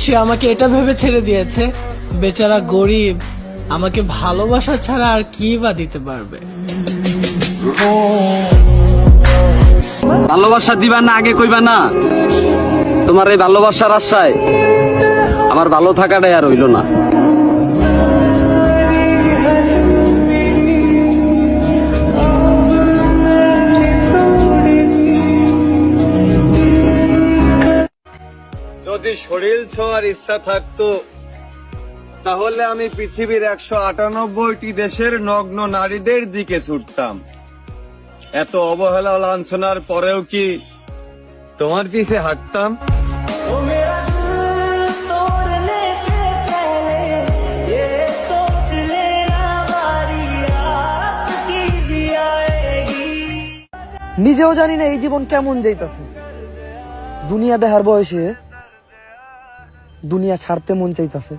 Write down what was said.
সে আমাকে এটা ভেবে ছেড়ে দিয়েছে বেচারা গরিব, আমাকে ভালোবাসা ছাড়া আর কি বা দিতে পারবে। ভালোবাসা দিবা না আগে কইবা না? তোমার এই ভালোবাসার আশায় আমার ভালো থাকাটাই আর হইল না। যদি শরীর ছোঁয়ার ইচ্ছা থাকতো তাহলে আমি পৃথিবীর 198টি দেশের নগ্ন নারীদের দিকে ছুটতাম। এত অবহেলা লাঞ্ছনার পরেও কি তোমার পিছে হাঁটতাম? নিজেও জানি না এই জীবন কেমন যাইতাছে। দুনিয়া দেখার বয়সে দুনিয়া ছাড়তে মন চাইতাছে।